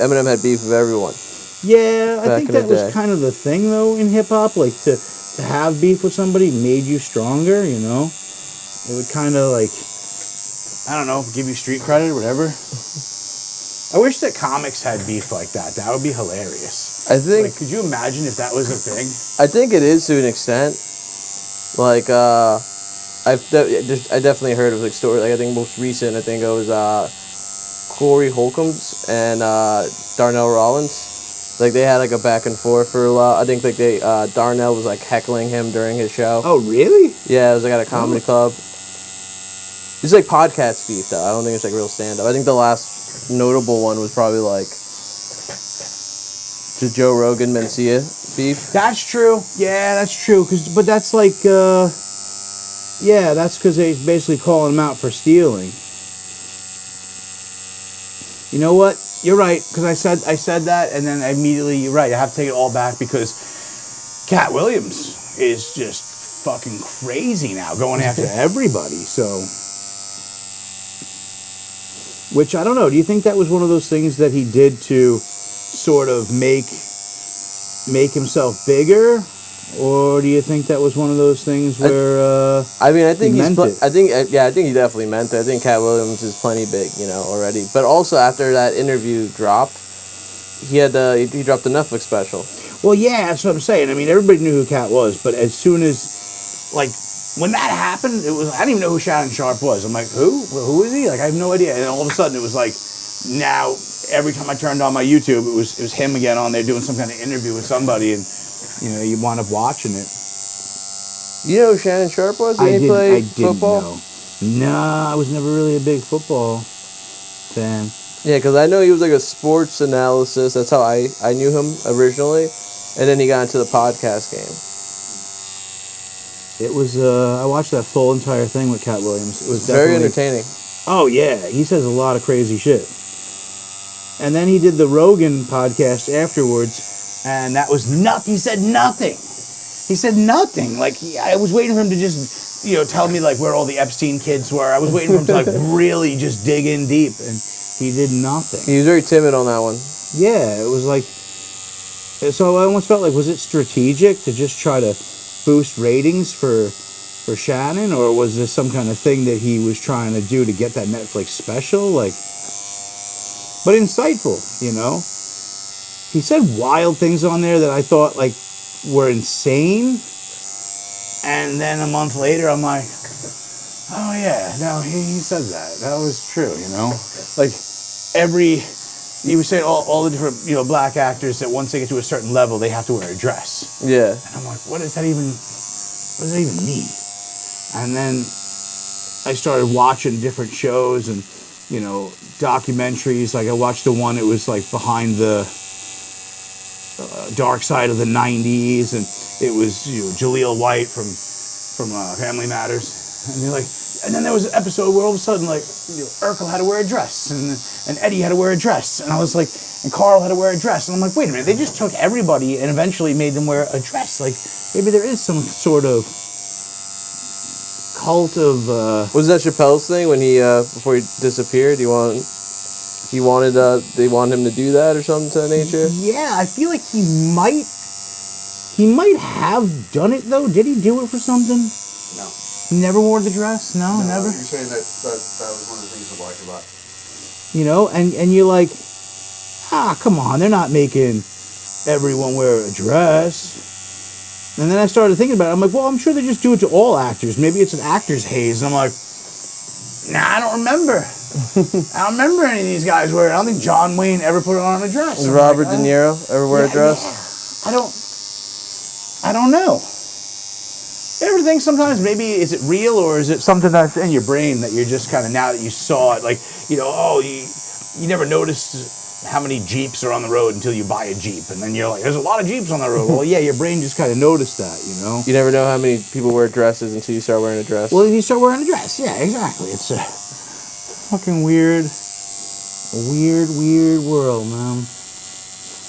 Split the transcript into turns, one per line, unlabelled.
Eminem had beef with everyone.
Yeah, I think
in the
that was
day.
kind of the thing, though, in hip-hop. Like, to have beef with somebody made you stronger, you know? It would kind of, like, I don't know, give you street credit or whatever. I wish that comics had beef like that. That would be hilarious.
I think.
Like, could you imagine if that was a thing?
I think it is to an extent. Like, I definitely heard of like story. Like, I think most recent, I think it was Corey Holcombs and Darnell Rollins. Like, they had like a back and forth for a while. I think like Darnell was like heckling him during his show.
Oh, really?
Yeah, it was like at a comedy club. It's like podcast beef though. I don't think it's like real stand up. I think the last notable one was probably like the Joe Rogan Mencia beef.
That's true. Yeah, that's true. But that's like, yeah, that's because they basically calling him out for stealing. You know what? You're right, because I said that, and then immediately you're right. I have to take it all back because Cat Williams is just fucking crazy now, going after everybody. So, which I don't know. Do you think that was one of those things that he did to sort of make himself bigger? Or do you think that was one of those things where
I mean, I think
he meant it?
I think he definitely meant it. I think Cat Williams is plenty big, you know, already. But also after that interview dropped, he dropped the Netflix special.
Well, yeah, that's what I'm saying. I mean, everybody knew who Cat was, but as soon as, like, when that happened, I didn't even know who Shannon Sharp was. I'm like, who? Well, who is he? Like, I have no idea. And then all of a sudden, it was like, now every time I turned on my YouTube, it was him again on there doing some kind of interview with somebody, and you know, you wound up watching it.
You know who Shannon Sharp was?
I didn't
football?
know. No, I was never really a big football fan.
Yeah, because I know he was like a sports analysis. That's how I knew him originally. And then he got into the podcast game.
It was, I watched that full entire thing with Cat Williams. It was
very entertaining.
Oh, yeah. He says a lot of crazy shit. And then he did the Rogan podcast afterwards, and that was nothing. He said nothing. He said nothing. Like, I was waiting for him to just, you know, tell me, like, where all the Epstein kids were. I was waiting for him to, like, really just dig in deep, and he did nothing.
He was very timid on that one.
Yeah, it was like, so I almost felt like, was it strategic to just try to boost ratings for Shannon, or was this some kind of thing that he was trying to do to get that Netflix special? Like, but insightful, you know? He said wild things on there that I thought, like, were insane. And then a month later, I'm like, oh, yeah, no, he said that. That was true, you know? Like, he was saying all the different, you know, black actors that once they get to a certain level, they have to wear a dress.
Yeah.
And I'm like, what does that even mean? And then I started watching different shows and, you know, documentaries. Like, I watched the one, it was like behind the dark side of the 90s, and it was, you know, Jaleel White from Family Matters. And they're like, and then there was an episode where all of a sudden, like, you know, Urkel had to wear a dress, and Eddie had to wear a dress, and I was like, and Carl had to wear a dress, and I'm like, wait a minute, they just took everybody and eventually made them wear a dress. Like, maybe there is some sort of cult of.
Was that Chappelle's thing when he before he disappeared? They wanted him to do that or something to that nature?
Yeah, I feel like he might have done it though. Did he do it for something?
No.
He never wore the dress? No, never?
You're saying that was one of the things I liked about it.
You know, and you're like, come on, they're not making everyone wear a dress. And then I started thinking about it. I'm like, well, I'm sure they just do it to all actors. Maybe it's an actor's haze. And I'm like, nah, I don't remember. I don't remember any of these guys wearing. I don't think John Wayne ever put on a dress.
Did Robert De Niro ever wear a dress?
Yeah. I don't know. You ever think sometimes maybe is it real or is it something that's in your brain that you're just kind of, now that you saw it, like, you know, you never noticed how many Jeeps are on the road until you buy a Jeep, and then you're like, there's a lot of Jeeps on the road. Well, yeah, your brain just kind of noticed that, you know.
You never know how many people wear dresses until you start wearing a dress.
Well, you start wearing a dress, yeah, exactly. It's a fucking weird world, man.